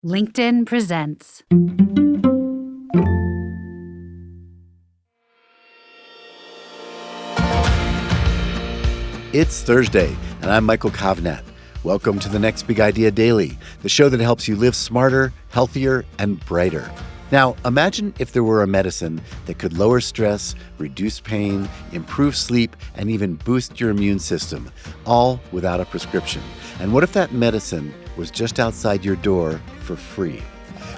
LinkedIn presents. It's Thursday, and I'm Michael Kovnat. Welcome to the Next Big Idea Daily, the show that helps you live smarter, healthier, and brighter. Now, imagine if there were a medicine that could lower stress, reduce pain, improve sleep, and even boost your immune system, all without a prescription. And what if that medicine was just outside your door for free?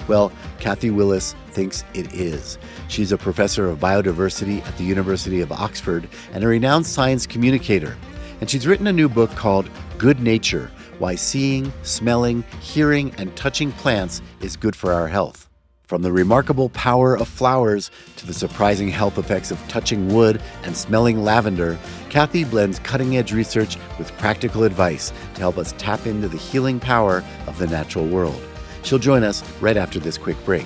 Well, Kathy Willis thinks it is. She's a professor of biodiversity at the University of Oxford and a renowned science communicator. And she's written a new book called Good Nature: Why Seeing, Smelling, Hearing, and Touching Plants is Good for Our Health. From the remarkable power of flowers to the surprising health effects of touching wood and smelling lavender, Kathy blends cutting-edge research with practical advice to help us tap into the healing power of the natural world. She'll join us right after this quick break.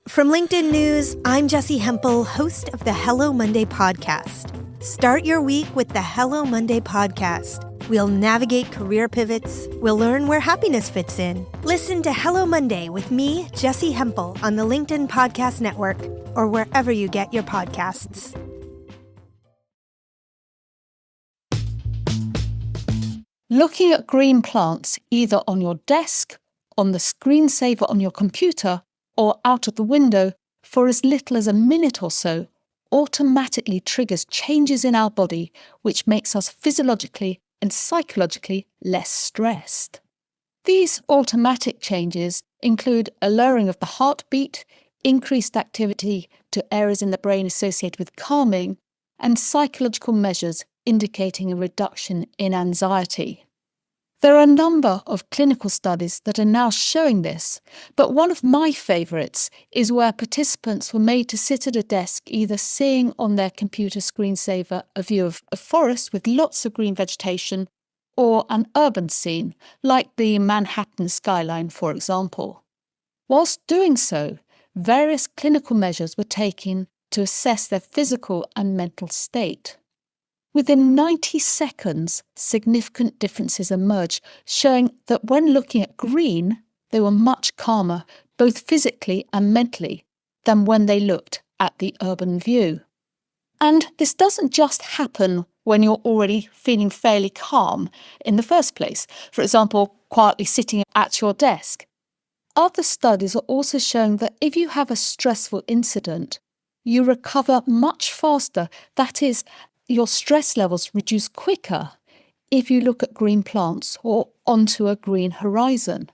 From LinkedIn News, I'm Jessie Hempel, host of the Hello Monday podcast. Start your week with the Hello Monday podcast. We'll navigate career pivots. We'll learn where happiness fits in. Listen to Hello Monday with me, Jessie Hempel, on the LinkedIn Podcast Network or wherever you get your podcasts. Looking at green plants either on your desk, on the screensaver on your computer, or out of the window for as little as a minute or so automatically triggers changes in our body which makes us physiologically and psychologically less stressed. These automatic changes include a lowering of the heartbeat, increased activity to areas in the brain associated with calming, and psychological measures indicating a reduction in anxiety. There are a number of clinical studies that are now showing this, but one of my favourites is where participants were made to sit at a desk either seeing on their computer screensaver a view of a forest with lots of green vegetation or an urban scene, like the Manhattan skyline, for example. Whilst doing so, various clinical measures were taken to assess their physical and mental state. Within 90 seconds, significant differences emerged, showing that when looking at green, they were much calmer, both physically and mentally, than when they looked at the urban view. And this doesn't just happen when you're already feeling fairly calm in the first place, for example, quietly sitting at your desk. Other studies are also showing that if you have a stressful incident, you recover much faster, that is, your stress levels reduce quicker if you look at green plants or onto a green horizon.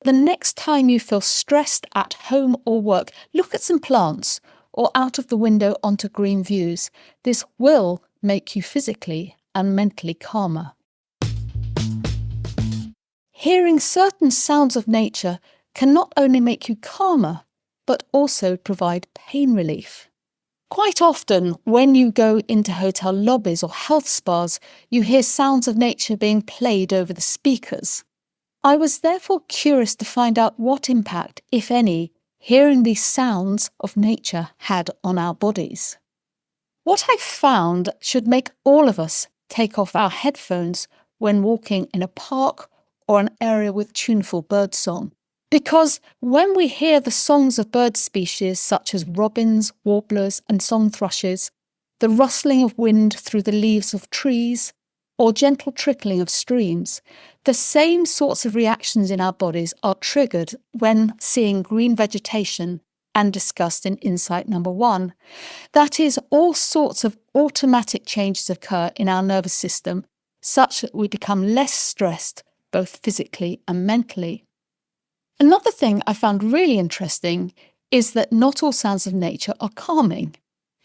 The next time you feel stressed at home or work, look at some plants or out of the window onto green views. This will make you physically and mentally calmer. Hearing certain sounds of nature can not only make you calmer, but also provide pain relief. Quite often, when you go into hotel lobbies or health spas, you hear sounds of nature being played over the speakers. I was therefore curious to find out what impact, if any, hearing these sounds of nature had on our bodies. What I found should make all of us take off our headphones when walking in a park or an area with tuneful birdsong. Because when we hear the songs of bird species such as robins, warblers and song thrushes, the rustling of wind through the leaves of trees, or gentle trickling of streams, the same sorts of reactions in our bodies are triggered when seeing green vegetation and discussed in Insight Number 1. That is, all sorts of automatic changes occur in our nervous system such that we become less stressed, both physically and mentally. Another thing I found really interesting is that not all sounds of nature are calming.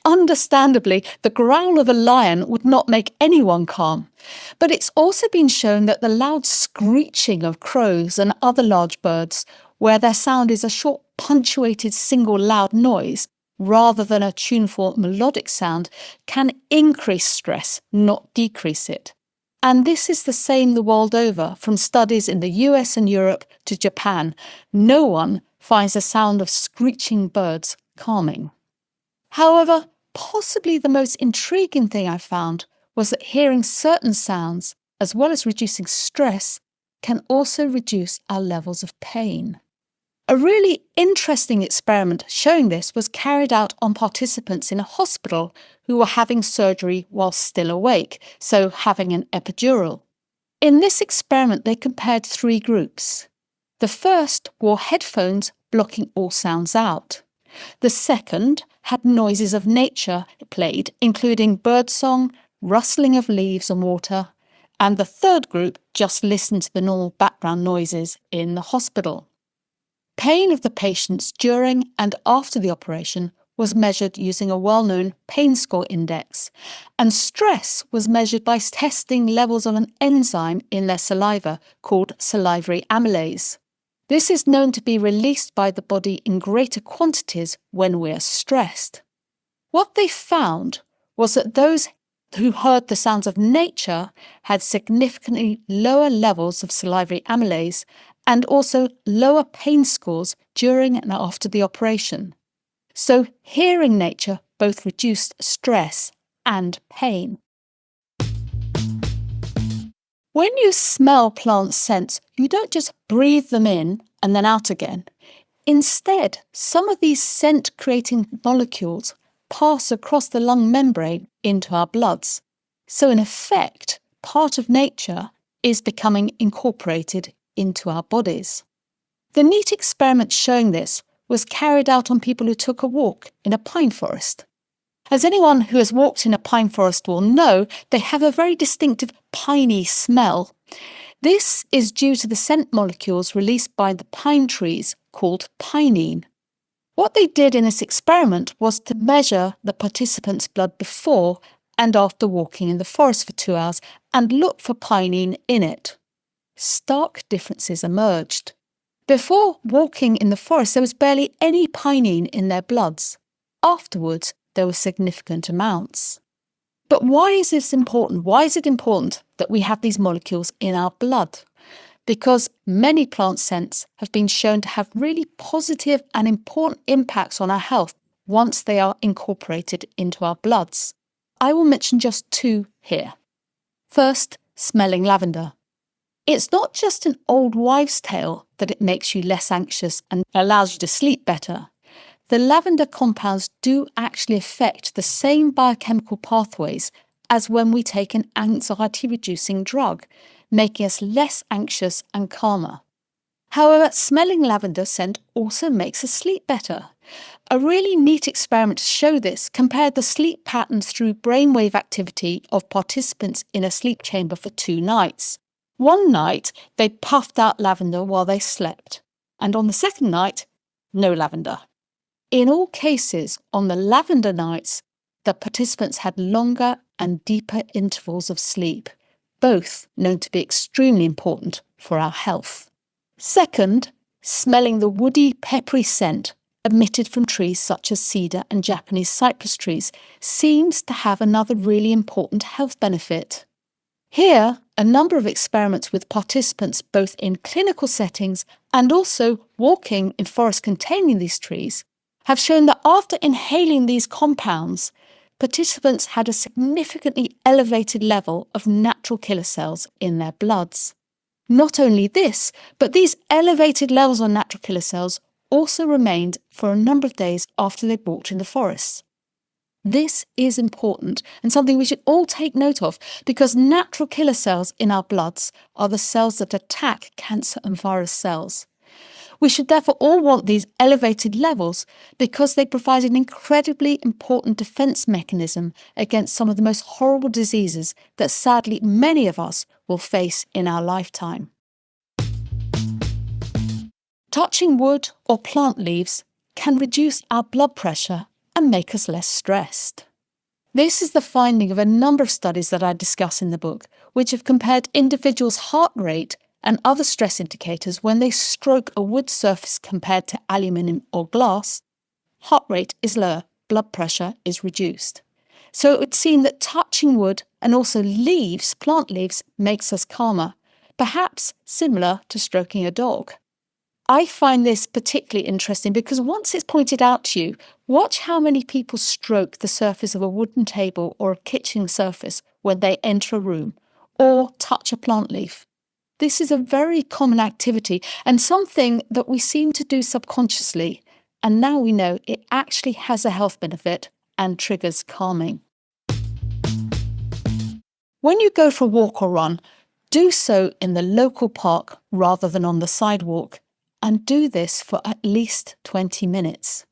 Understandably, the growl of a lion would not make anyone calm, but it's also been shown that the loud screeching of crows and other large birds, where their sound is a short punctuated single loud noise rather than a tuneful melodic sound, can increase stress, not decrease it. And this is the same the world over, from studies in the US and Europe to Japan. No one finds the sound of screeching birds calming. However, Possibly the most intriguing thing I found was that hearing certain sounds, as well as reducing stress, can also reduce our levels of pain. A really interesting experiment showing this was carried out on participants in a hospital who were having surgery while still awake, so having an epidural. In this experiment, they compared 3 groups. The first wore headphones blocking all sounds out. The second had noises of nature played, including birdsong, rustling of leaves and water, and the third group just listened to the normal background noises in the hospital. Pain of the patients during and after the operation was measured using a well-known pain score index, and stress was measured by testing levels of an enzyme in their saliva called salivary amylase. This is known to be released by the body in greater quantities when we are stressed. What they found was that those who heard the sounds of nature had significantly lower levels of salivary amylase and also lower pain scores during and after the operation. So hearing nature both reduced stress and pain. When you smell plant scents, you don't just breathe them in and then out again. Instead, some of these scent-creating molecules pass across the lung membrane into our bloods. So in effect, part of nature is becoming incorporated into our bodies. The neat experiment showing this was carried out on people who took a walk in a pine forest. As anyone who has walked in a pine forest will know, they have a very distinctive piney smell. This is due to the scent molecules released by the pine trees called pinene. What they did in this experiment was to measure the participants' blood before and after walking in the forest for 2 hours and look for pinene in it. Stark differences emerged. Before walking in the forest, there was barely any pinene in their bloods. Afterwards, there were significant amounts. But why is this important? Why is it important that we have these molecules in our blood? Because many plant scents have been shown to have really positive and important impacts on our health once they are incorporated into our bloods. I will mention just 2 here. First, smelling lavender. It's not just an old wives' tale that it makes you less anxious and allows you to sleep better. The lavender compounds do actually affect the same biochemical pathways as when we take an anxiety-reducing drug, making us less anxious and calmer. However, smelling lavender scent also makes us sleep better. A really neat experiment to show this compared the sleep patterns through brainwave activity of participants in a sleep chamber for 2 nights. One night, they puffed out lavender while they slept, and on the second night, no lavender. In all cases, on the lavender nights, the participants had longer and deeper intervals of sleep, both known to be extremely important for our health. Second, smelling the woody, peppery scent emitted from trees such as cedar and Japanese cypress trees seems to have another really important health benefit. Here, a number of experiments with participants both in clinical settings and also walking in forests containing these trees have shown that after inhaling these compounds, participants had a significantly elevated level of natural killer cells in their bloods. Not only this, but these elevated levels of natural killer cells also remained for a number of days after they'd walked in the forests. This is important and something we should all take note of because natural killer cells in our bloods are the cells that attack cancer and virus cells. We should therefore all want these elevated levels because they provide an incredibly important defense mechanism against some of the most horrible diseases that sadly many of us will face in our lifetime. Touching wood or plant leaves can reduce our blood pressure and make us less stressed. This is the finding of a number of studies that I discuss in the book, which have compared individuals' heart rate and other stress indicators when they stroke a wood surface compared to aluminium or glass. Heart rate is lower, blood pressure is reduced. So it would seem that touching wood and also leaves, plant leaves, makes us calmer, perhaps similar to stroking a dog. I find this particularly interesting because once it's pointed out to you, watch how many people stroke the surface of a wooden table or a kitchen surface when they enter a room, or touch a plant leaf. This is a very common activity and something that we seem to do subconsciously, and now we know it actually has a health benefit and triggers calming. When you go for a walk or run, do so in the local park rather than on the sidewalk, and do this for at least 20 minutes.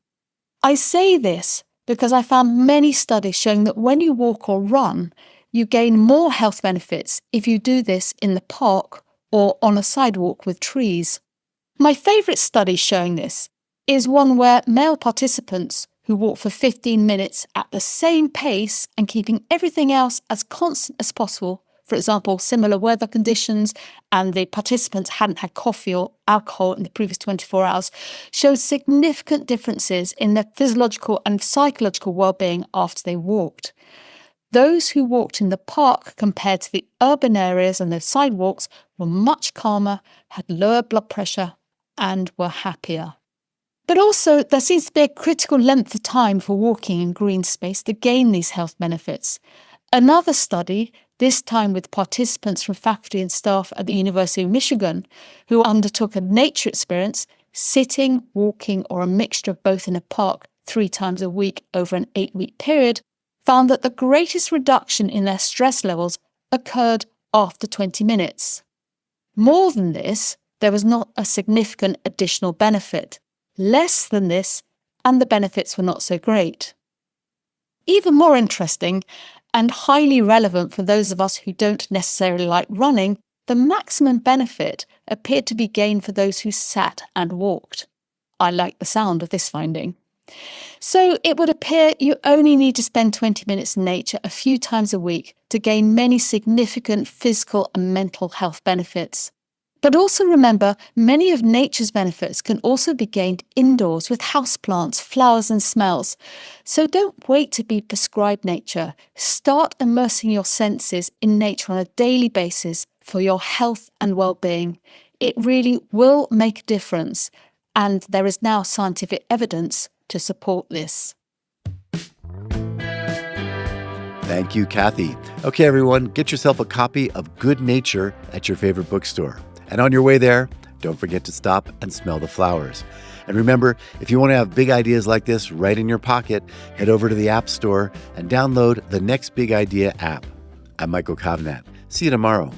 I say this because I found many studies showing that when you walk or run, you gain more health benefits if you do this in the park or on a sidewalk with trees. My favourite study showing this is one where male participants who walk for 15 minutes at the same pace and keeping everything else as constant as possible, for example, similar weather conditions, and the participants hadn't had coffee or alcohol in the previous 24 hours, showed significant differences in their physiological and psychological well-being after they walked. Those who walked in the park compared to the urban areas and the sidewalks were much calmer, had lower blood pressure, and were happier. But also, there seems to be a critical length of time for walking in green space to gain these health benefits. Another study, this time with participants from faculty and staff at the University of Michigan, who undertook a nature experience, sitting, walking, or a mixture of both in a park 3 times a week over an 8-week period, found that the greatest reduction in their stress levels occurred after 20 minutes. More than this, there was not a significant additional benefit. Less than this, and the benefits were not so great. Even more interesting, and highly relevant for those of us who don't necessarily like running, the maximum benefit appeared to be gained for those who sat and walked. I like the sound of this finding. So it would appear you only need to spend 20 minutes in nature a few times a week to gain many significant physical and mental health benefits. But also remember, many of nature's benefits can also be gained indoors with houseplants, flowers and smells. So don't wait to be prescribed nature. Start immersing your senses in nature on a daily basis for your health and well-being. It really will make a difference, and there is now scientific evidence to support this. Thank you, Kathy. Okay, everyone, get yourself a copy of Good Nature at your favorite bookstore. And on your way there, don't forget to stop and smell the flowers. And remember, if you want to have big ideas like this right in your pocket, head over to the App Store and download the Next Big Idea app. I'm Michael Kovnat. See you tomorrow.